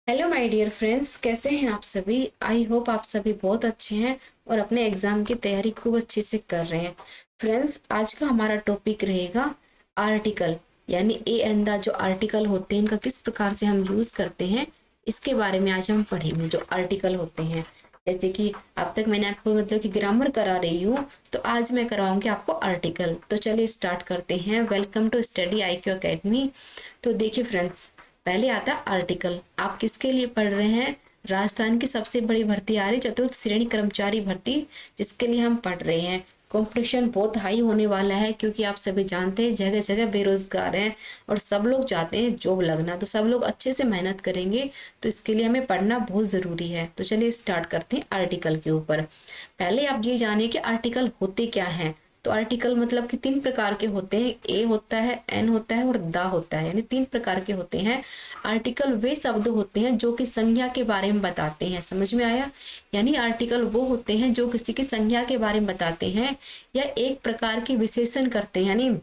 Hello my dear friends, कैसे हैं आप सभी। आई होप आप सभी बहुत अच्छे हैं और अपने एग्जाम की तैयारी खूब अच्छे से कर रहे हैं। फ्रेंड्स, आज का हमारा टॉपिक रहेगा आर्टिकल, यानी ए एन द जो आर्टिकल होते हैं इनका किस प्रकार से हम यूज़ करते हैं, इसके बारे में आज हम पढ़ेंगे। जो आर्टिकल होते हैं, जैसे कि अब तक मैंने आपको मतलब कि ग्रामर करा रही हूँ, तो आज मैं कराऊंगी आपको आर्टिकल। तो चलिए स्टार्ट करते हैं। Welcome to study IQ academy. तो देखिए फ्रेंड्स, पहले आता है आर्टिकल। आप किसके लिए पढ़ रहे हैं? राजस्थान की सबसे बड़ी भर्ती आ रही, चतुर्थ श्रेणी कर्मचारी भर्ती, जिसके लिए हम पढ़ रहे हैं। कंपटीशन बहुत हाई होने वाला है, क्योंकि आप सभी जानते हैं जगह जगह बेरोजगार हैं और सब लोग चाहते हैं जॉब लगना, तो सब लोग अच्छे से मेहनत करेंगे। तो इसके लिए हमें पढ़ना बहुत ज़रूरी है। तो चलिए स्टार्ट करते हैं आर्टिकल के ऊपर। पहले आप ये जानिए कि आर्टिकल होते क्या हैं। तो आर्टिकल मतलब कि तीन प्रकार के होते हैं। ए होता है, एन होता है और द होता है, यानी तीन प्रकार के होते हैं। आर्टिकल वे शब्द होते हैं जो कि संज्ञा के बारे में बताते हैं। समझ में आया? यानी आर्टिकल वो होते हैं जो किसी की संज्ञा के बारे में बताते हैं या एक प्रकार के विशेषण करते हैं। यानी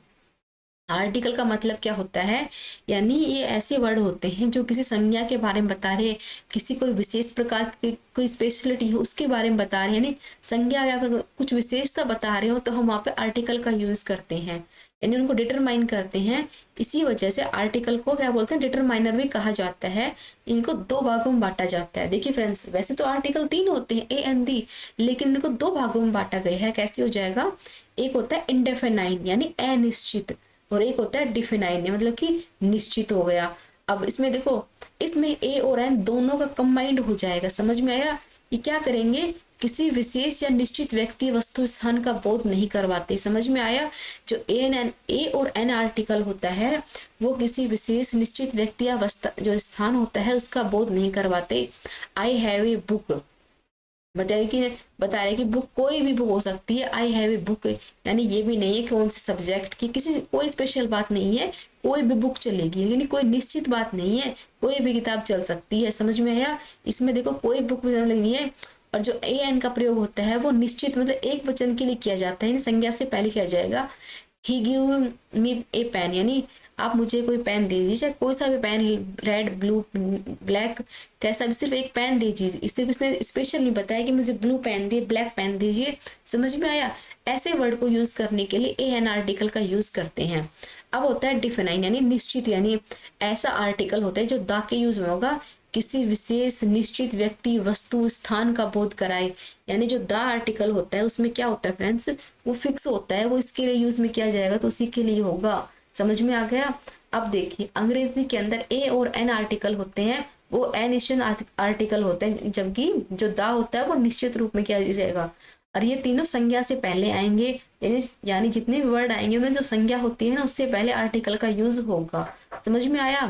आर्टिकल का मतलब क्या होता है, यानी ये ऐसे वर्ड होते हैं जो किसी संज्ञा के बारे में बता रहे, किसी कोई विशेष प्रकार की कोई स्पेशलिटी हो उसके बारे में बता रहे हैं। यानी संज्ञा या फिर कुछ विशेषता बता रहे हो तो हम वहाँ पे आर्टिकल का यूज करते हैं, यानी उनको डिटरमाइन करते हैं। इसी वजह से आर्टिकल को क्या बोलते हैं, डिटरमाइनर भी कहा जाता है। इनको दो भागों में बांटा जाता है। देखिए फ्रेंड्स, वैसे तो आर्टिकल तीन होते हैं, ए एन दी, लेकिन इनको दो भागों में बांटा गया है। कैसे हो जाएगा? एक होता है इंडेफिनाइन यानी अनिश्चित, और एक होता है डिफिनाइन मतलब कि निश्चित हो गया। अब इसमें देखो, इसमें ए और एन दोनों का कंबाइंड हो जाएगा। समझ में आया? ये क्या करेंगे, किसी विशेष या निश्चित व्यक्ति वस्तु स्थान का बोध नहीं करवाते। समझ में आया? जो ए और एन आर्टिकल होता है वो किसी विशेष निश्चित व्यक्ति या वस्तु जो स्थान होता है उसका बोध नहीं करवाते। आई हैव ए बुक बताइए कि बता रहे कि बुक कोई भी बुक हो सकती है। आई हैव ए बुक, यानी ये भी नहीं है कौन से सब्जेक्ट की, किसी कोई स्पेशल बात नहीं है, कोई भी बुक चलेगी, यानी कोई निश्चित बात नहीं है, कोई भी किताब चल सकती है। समझ में आया? इसमें देखो कोई बुक नहीं है। और जो ए एन का प्रयोग होता है वो निश्चित मतलब एक वचन के लिए किया जाता है, यानी संज्ञा से पहले किया जाएगा। ही गिव मी ए पेन, यानी आप मुझे कोई पेन दे दीजिए, चाहे कोई सा भी पेन, रेड ब्लू ब्लैक, कैसा भी, सिर्फ एक पेन दीजिए। सिर्फ इसने स्पेशल नहीं बताया कि मुझे ब्लू पेन दिए, ब्लैक पेन दीजिए। समझ में आया? ऐसे वर्ड को यूज करने के लिए ए एन आर्टिकल का यूज करते हैं। अब होता है डिफिनाइन यानी निश्चित, यानी ऐसा आर्टिकल होता है जो दा के यूज में होगा, किसी विशेष निश्चित व्यक्ति वस्तु स्थान का बोध कराए। यानी जो द आर्टिकल होता है उसमें क्या होता है फ्रेंड्स, वो फिक्स होता है, वो इसके लिए यूज में किया जाएगा तो उसी के लिए होगा। समझ में आ गया? अब देखिए, अंग्रेजी के अंदर ए और एन आर्टिकल होते हैं, वो अनिश्चित आर्टिकल होते हैं, जबकि जो दा होता है वो निश्चित रूप में किया जाएगा। और ये तीनों संज्ञा से पहले आएंगे, यानी जितने भी वर्ड आएंगे उनमें जो संज्ञा होती है ना उससे पहले आर्टिकल का यूज होगा। समझ में आया?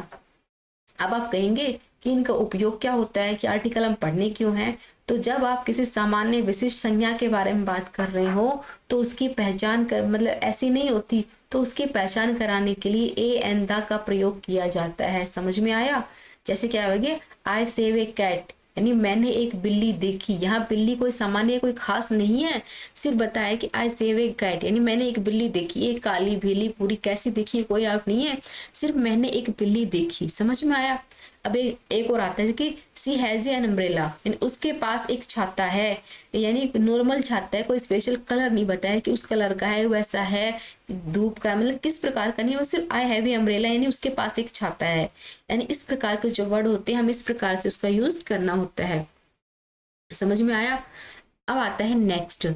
अब आप कहेंगे कि इनका उपयोग क्या होता है, कि आर्टिकल हम पढ़ने क्यों हैं। तो जब आप किसी सामान्य विशिष्ट संज्ञा के बारे में बात कर रहे हो तो उसकी पहचान कर मतलब ऐसी नहीं होती, तो उसकी पहचान कराने के लिए ए एन द का प्रयोग किया जाता है। समझ में आया? जैसे क्या होगी, आई सेव ए कैट, यानी मैंने एक बिल्ली देखी। यहाँ बिल्ली कोई सामान्य कोई खास नहीं है, सिर्फ बताया कि आई सेव ए कैट, यानी मैंने एक बिल्ली देखी। एक काली बिल्ली पूरी कैसी देखी कोई डाउट नहीं है, सिर्फ मैंने एक बिल्ली देखी। समझ में आया? अब एक और आता है कि सी हैज एन अम्ब्रेला, यानी उसके पास एक छाता है, यानी नॉर्मल छाता है, कोई स्पेशल कलर नहीं बताया कि उस कलर का है, वैसा है, धूप का मतलब किस प्रकार का नहीं, वो सिर्फ आई हैव ए अम्ब्रेला, यानी उसके पास एक छाता है। यानी इस प्रकार के जो वर्ड होते हैं हम इस प्रकार से उसका यूज करना होता है। समझ में आया? अब आता है नेक्स्ट,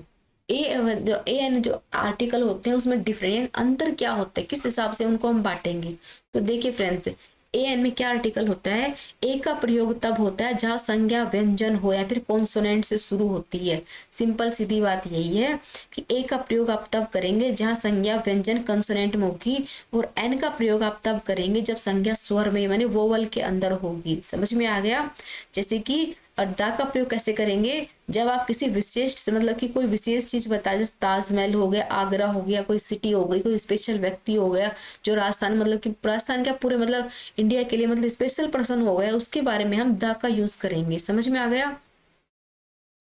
जो ए एन जो आर्टिकल होते हैं उसमें डिफरेंट अंतर क्या होता है, किस हिसाब से उनको हम बांटेंगे। तो देखिए फ्रेंड्स, ए एन में क्या आर्टिकल होता है, ए का प्रयोग तब होता है जहां संज्ञा व्यंजन हो या फिर कॉन्सोनेंट से शुरू होती है। सिंपल सीधी बात यही है कि ए का प्रयोग आप तब करेंगे जहां संज्ञा व्यंजन कंसोनेंट में होगी, और एन का प्रयोग आप तब करेंगे जब संज्ञा स्वर में माने वोवल के अंदर होगी। समझ में आ गया? जैसे कि और दा का प्रयोग कैसे करेंगे, जब आप किसी विशेष मतलब कि कोई विशेष चीज बताए, जैसे ताजमहल हो गया, आगरा हो गया, कोई सिटी हो गई, कोई स्पेशल व्यक्ति हो गया जो राजस्थान मतलब कि राजस्थान क्या पूरे मतलब इंडिया के लिए मतलब स्पेशल पर्सन हो गया, उसके बारे में हम द का यूज करेंगे। समझ में आ गया?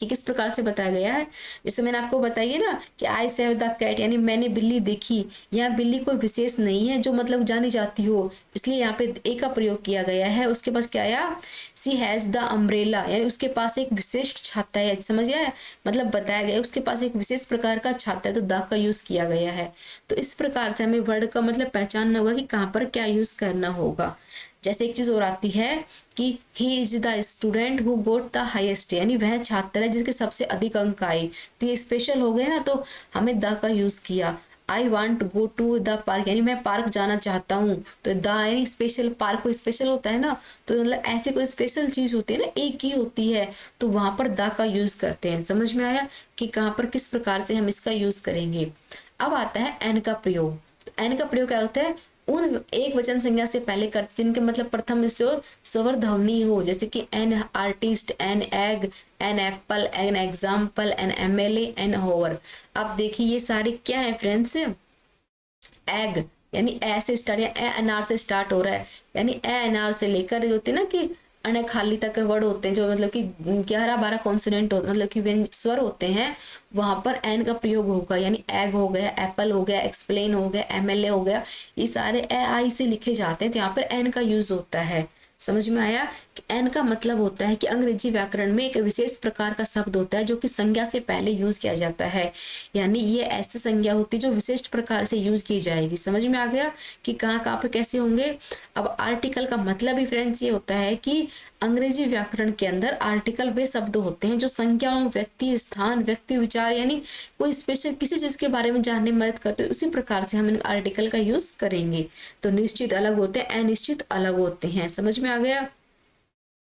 कि किस प्रकार से बताया गया है। जैसे मैंने आपको बताइए ना कि आई सेव द कैट, यानी मैंने बिल्ली देखी। यहाँ बिल्ली कोई विशेष नहीं है जो मतलब जानी जाती हो, इसलिए यहाँ पे ए का प्रयोग किया गया है। उसके पास क्या आया, सी हैज द अम्ब्रेला, यानी उसके पास एक विशिष्ट छाता है। समझ गया है, मतलब बताया गया उसके पास एक विशेष प्रकार का छाता है, तो द का यूज किया गया है। तो इस प्रकार से हमें वर्ड का मतलब पहचानना होगा कि कहाँ पर क्या यूज करना होगा। जैसे एक चीज और आती है कि he is the student who got the highest, यानी वह छात्र है जिसके सबसे अधिक अंक आए। तो ये स्पेशल हो गए ना, तो हमें द का यूज किया। I want to go to the park, यानी मैं पार्क जाना चाहता हूँ। तो द यानी स्पेशल, पार्क कोई स्पेशल होता है ना, तो मतलब ऐसे कोई स्पेशल चीज होती है ना, एक ही होती है, तो वहां पर द का यूज करते हैं। समझ में आया कि कहाँ पर किस प्रकार से हम इसका यूज करेंगे। अब आता है एन का प्रयोग। तो एन का प्रयोग क्या होता है, उन एक वचन संज्ञा से पहले कर जिनके मतलब प्रथम से स्वर ध्वनि हो, जैसे कि an artist, an egg, an apple, an example, an MLA, an hover. अब देखिए ये सारे क्या है फ्रेंड्स, एग यानी ए से स्टार्ट या ए अनार से स्टार्ट हो रहा है, यानी ए अनार से लेकर जो होते हैं ना कि अन खाली तक के वर्ड होते हैं, जो मतलब कि 11-12 कॉन्सोनेंट मतलब कि स्वर होते हैं, वहां पर एन का प्रयोग होगा। यानी एग हो गया, एप्पल हो गया, एक्सप्लेन हो गया, एमएलए हो गया, ये सारे ए आई से लिखे जाते हैं, तो यहाँ पर एन का यूज होता है। समझ में आया कि एन का मतलब होता है कि अंग्रेजी व्याकरण में एक विशेष प्रकार का शब्द होता है जो कि संज्ञा से पहले यूज किया जाता है। यानी ये ऐसी संज्ञा होती है जो विशिष्ट प्रकार से यूज की जाएगी। समझ में आ गया कि कहाँ पे कैसे होंगे। अब आर्टिकल का मतलब ही फ्रेंड्स ये होता है कि अंग्रेजी व्याकरण के अंदर आर्टिकल वे शब्द होते हैं जो संज्ञाओं, व्यक्ति, स्थान, व्यक्ति, विचार यानी कोई स्पेशल किसी चीज के बारे में जानने में मदद करते हैं, उसी प्रकार से हम इन आर्टिकल का यूज करेंगे। तो निश्चित अलग होते हैं, अनिश्चित अलग होते हैं। समझ में आ गया,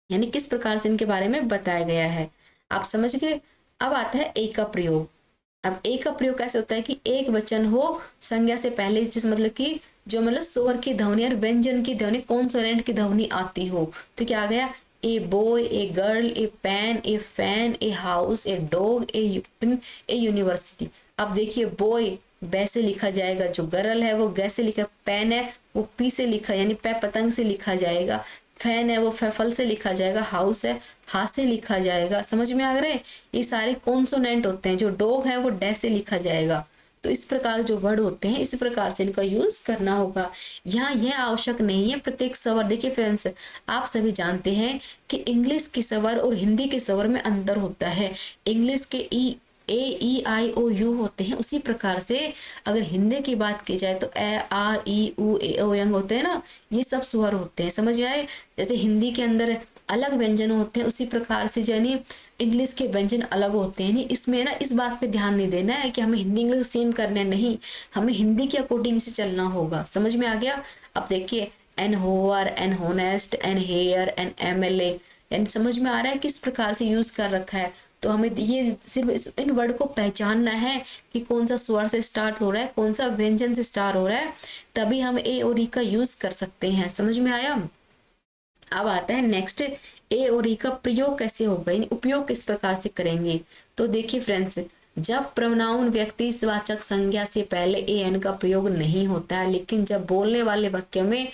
यानी किस प्रकार से इनके बारे में बताया गया है, आप समझ गए। अब आता है ए का प्रयोग। अब ए का प्रयोग कैसे होता है कि एक वचन हो संज्ञा से पहले, जिस मतलब कि जो मतलब स्वर की ध्वनि और व्यंजन की ध्वनि, कॉन्सोनेंट की ध्वनि आती हो। तो क्या आ गया, a boy, a girl, a pen, a fan, a house, a dog, a university. अब देखिए बॉय बै से लिखा जाएगा, जो गर्ल है वो गे से लिखा, पेन है वो पी से लिखा यानी पे पतंग से लिखा जाएगा, फैन है वो फल से लिखा जाएगा, हाउस है हा से लिखा जाएगा। समझ में आ रहे, ये सारे कॉन्सोनेंट होते हैं। जो डॉग है वो डे से लिखा जाएगा। तो इस प्रकार जो वर्ड होते हैं इस प्रकार से इनका यूज करना होगा। यहाँ यह आवश्यक नहीं है प्रत्येक स्वर। देखिए फ्रेंड्स, आप सभी जानते हैं कि इंग्लिश के स्वर और हिंदी के स्वर में अंतर होता है। इंग्लिश के E-A-E-I-O-U होते हैं, उसी प्रकार से अगर हिंदी की बात की जाए तो A-A-I-U-E-O-यंग होते हैं ना, ये सब स्वर होते हैं। समझ में आए, जैसे हिंदी के अंदर अलग व्यंजन होते हैं, उसी प्रकार से यानी इंग्लिश के व्यंजन अलग होते हैं। इसमें ना इस बात पे ध्यान नहीं देना है कि हमें हिंदी इंग्लिश सेम करना नहीं, हमें हिंदी के अकॉर्डिंग से चलना होगा। समझ में आ गया। अब देखिए an hover, an honest, an heir, an MLA, यानी समझ में आ रहा है किस प्रकार से यूज कर रखा है। तो हमें ये सिर्फ इन वर्ड को पहचानना है कि कौन सा स्वर से स्टार्ट हो रहा है, कौन सा व्यंजन से स्टार्ट हो रहा है, तभी हम ए और ई का यूज कर सकते हैं। समझ में आया। अब आता है नेक्स्ट, ए और ई का प्रयोग कैसे होगा, यानी उपयोग किस प्रकार से करेंगे। तो देखिए फ्रेंड्स, जब प्रोनाउन व्यक्तिवाचक संज्ञा से पहले ए एन का प्रयोग नहीं होता है, लेकिन जब बोलने वाले वाक्य में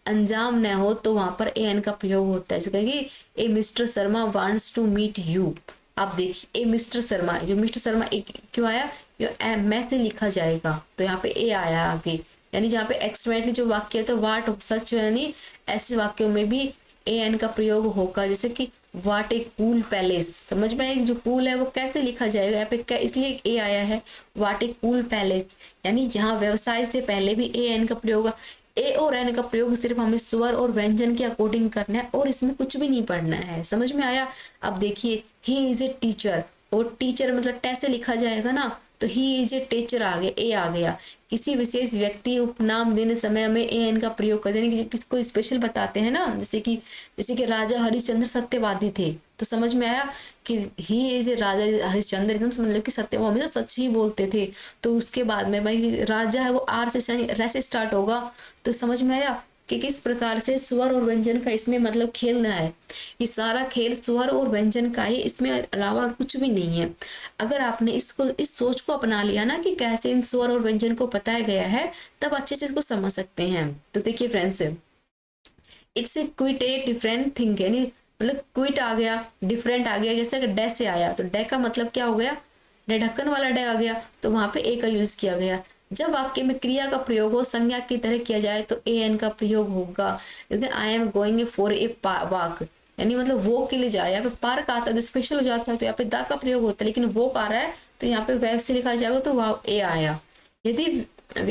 अंजाम न हो तो वहां पर ए एन का प्रयोग होता है। जैसे कि a mister Sharma wants to meet you. आप देखिए ए मिस्टर शर्मा, जो मिस्टर शर्मा एक क्यों आया, जो मैं से लिखा जाएगा, तो यहाँ पे ए आया आगे। यानी जहाँ पे एक्सक्लेमेटरी जो वाक्य है तो वाट सच, यानी ऐसे वाक्यों में भी ए एन का प्रयोग होगा। जैसे कि वाट ए कूल पैलेस। समझ में आए, जो कूल है वो कैसे लिखा जाएगा, यहाँ पे इसलिए ए आया है, वाट ए कूल पैलेस। यानी यहाँ व्यवसाय से पहले भी ए एन का प्रयोग। ए और एन का प्रयोग सिर्फ हमें स्वर और व्यंजन के अकॉर्डिंग करना है और इसमें कुछ भी नहीं पढ़ना है। समझ में आया। अब देखिए ही इज ए टीचर, और टीचर मतलब टे से लिखा जाएगा ना, तो ही इज ए टीचर आ गया, ए आ गया। किसी विशेष व्यक्ति उपनाम देने समय में ए एन का प्रयोग करते हैं, किसको स्पेशल बताते हैं ना, जैसे कि राजा हरिश्चंद्र सत्यवादी थे, तो समझ में आया कि ही इज ए राजा हरिश्चंद्र, एकदम मतलब कि सत्य, वो हमेशा सच ही बोलते थे। तो उसके बाद में भाई राजा है वो आर से रे से स्टार्ट होगा। तो समझ में आया कि किस प्रकार से स्वर और व्यंजन का इसमें मतलब खेलना है। ये सारा खेल स्वर और व्यंजन का है, इसमें अलावा कुछ भी नहीं है। अगर आपने इस सोच को अपना लिया ना कि कैसे इन स्वर और व्यंजन को बताया गया है, तब अच्छे से इसको समझ सकते हैं। तो देखिए friends, it's quit a different thing, यानी मतलब क्विट आ गया, डिफरेंट आ गया, जैसे अगर डे से आया तो डे का मतलब क्या हो गया, डे ढक्कन वाला डे आ गया, तो वहां पे ए का यूज किया गया। जब वाक्य में क्रिया का प्रयोग हो संज्ञा की तरह किया जाए तो ए एन का प्रयोग होगा। जैसे I am going for a walk, यानी मतलब वो के लिए जाए, यहाँ पे पार्क आता है तो स्पेशल हो जाता है, तो यहाँ पे दा का प्रयोग होता है, लेकिन वो आ रहा है तो यहाँ पे वेब से लिखा जाएगा तो वह ए आया। यदि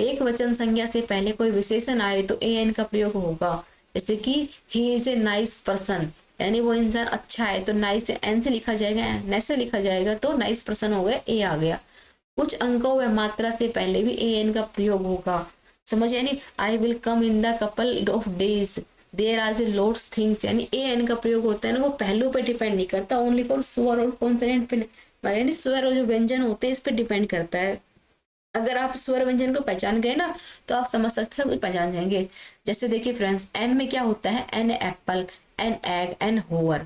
एक वचन संज्ञा से पहले कोई विशेषण आए तो ए एन का प्रयोग होगा। जैसे कि he is a nice person, यानी वो इंसान अच्छा है, तो नाइस एन से लिखा जाएगा, एन से लिखा जाएगा तो नाइस पर्सन हो गया, ए आ गया। कुछ अंकों व मात्रा से पहले भी ए एन का प्रयोग होगा, समझ, यानी I will come in the couple of days, there are lots things, यानी ए एन का प्रयोग होता है ना, वो पहलू पे डिपेंड नहीं करता, ओनली फॉर स्वर और कॉन्सोनेंट पे, यानी स्वर और जो व्यंजन होते हैं इस पे डिपेंड करता है। अगर आप स्वर व्यंजन को पहचान गए ना तो आप समझ सकते सब कुछ पहचान जाएंगे। जैसे देखिए फ्रेंड्स, एन में क्या होता है, an apple, an egg, an hover.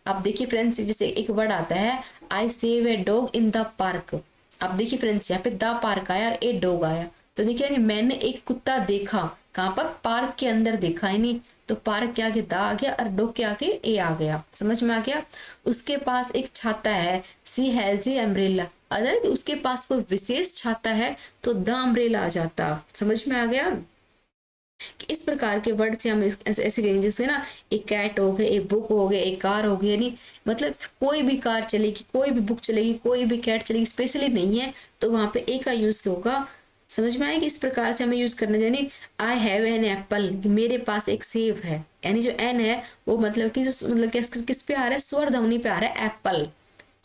अब देखिए फ्रेंड्स, जैसे एक वर्ड आता है I save a dog in the park. अब देखिए फ्रेंड्स, यहाँ पे द पार्क आया और ए डॉग आया, तो देखिए यानी मैंने एक कुत्ता देखा, कहाँ पर, पार्क के अंदर देखा है, नहीं तो पार्क के आगे द आ गया और डॉग के आगे ए आ गया, समझ में आ गया। उसके पास एक छाता है, सी हैज ए अम्ब्रेला, अगर उसके पास कोई विशेष छाता है तो द अम्ब्रेला आ जाता, समझ में आ गया। इस प्रकार के वर्ड से हम ऐसे कहेंगे जैसे ना एक कैट हो गया, एक बुक हो गया, एक कार हो गई, यानी मतलब कोई भी कार चलेगी, कोई भी बुक चलेगी, कोई भी कैट चलेगी, स्पेशली नहीं है तो वहां पे ए का यूज होगा, समझ में आएगी। इस प्रकार से हमें यूज करना, यानी आई हैव एन एप्पल, मेरे पास एक सेब है, यानी जो एन है वो मतलब कि मतलब किस पे आ रहा है, स्वर ध्वनि पे आ रहा है, एप्पल,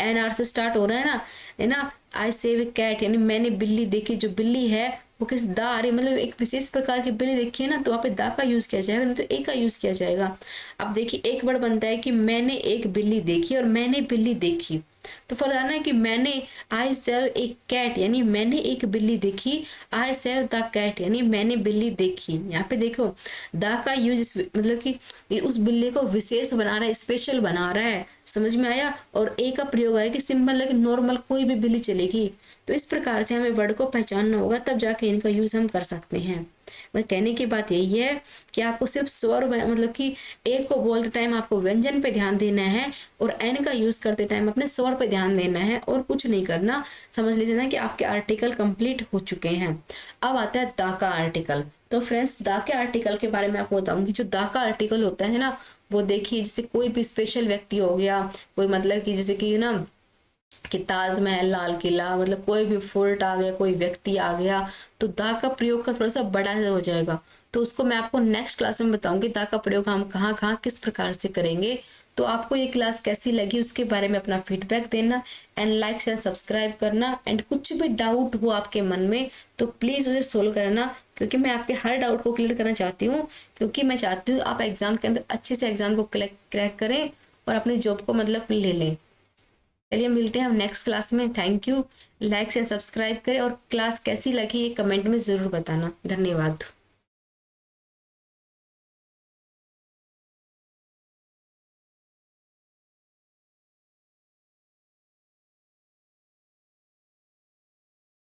एन आर से स्टार्ट हो रहा है ना। आई सेव ए कैट, यानी मैंने बिल्ली देखी, जो बिल्ली है वो किस दा आ रही, मतलब एक विशेष प्रकार की बिल्ली देखी है ना, तो वहाँ पे दा का यूज किया जाएगा, नहीं तो ए का यूज किया जाएगा। अब देखिए एक वर्ड बनता है कि मैंने एक बिल्ली देखी और मैंने बिल्ली देखी, तो फर्क आना है कि मैंने आई सेव ए कैट, यानी मैंने एक बिल्ली देखी, आई सेव द कैट, यानी मैंने बिल्ली देखी। यहाँ पे देखो द का यूज मतलब कि उस बिल्ली को विशेष बना रहा है, स्पेशल बना रहा है, समझ में आया। और ए का प्रयोग है कि सिंपल लेकिन नॉर्मल कोई भी बिल्ली चलेगी। तो इस प्रकार से हमें वर्ड को पहचानना होगा, तब जाके इनका यूज हम कर सकते हैं। बस कहने की बात यही है कि आपको सिर्फ स्वर मतलब कि ए को बोलते टाइम आपको व्यंजन पे ध्यान देना है और एन का यूज करते टाइम अपने स्वर पे ध्यान देना है और कुछ नहीं करना। समझ लीजिए ना कि आपके आर्टिकल कंप्लीट हो चुके हैं। अब आता है दा का आर्टिकल। तो फ्रेंड्स, दा के आर्टिकल के बारे में आपको बताऊंगी। जो दा का आर्टिकल होता है ना, वो देखिए जैसे कोई भी स्पेशल व्यक्ति हो गया, कोई मतलब कि जैसे कि ना कि ताजमहल, लाल किला, मतलब कोई भी फोर्ट आ गया, कोई व्यक्ति आ गया, तो दा का प्रयोग का थोड़ा सा बड़ा हो जाएगा। तो उसको मैं आपको नेक्स्ट क्लास में बताऊंगी दा का प्रयोग हम कहाँ कहाँ किस प्रकार से करेंगे। तो आपको ये क्लास कैसी लगी उसके बारे में अपना फीडबैक देना एंड लाइक शेयर सब्सक्राइब करना। एंड कुछ भी डाउट हो आपके मन में तो प्लीज़ उसे सोल्व करना, क्योंकि मैं आपके हर डाउट को क्लियर करना चाहती हूँ, क्योंकि मैं चाहती हूँ आप एग्जाम के अंदर अच्छे से एग्जाम को क्रैक करें और अपनी जॉब को मतलब ले लें। चलिए मिलते हैं हम नेक्स्ट क्लास में। Thank you. Like and subscribe करें और क्लास कैसी लगी ये कमेंट में ज़रूर बताना। धन्यवाद।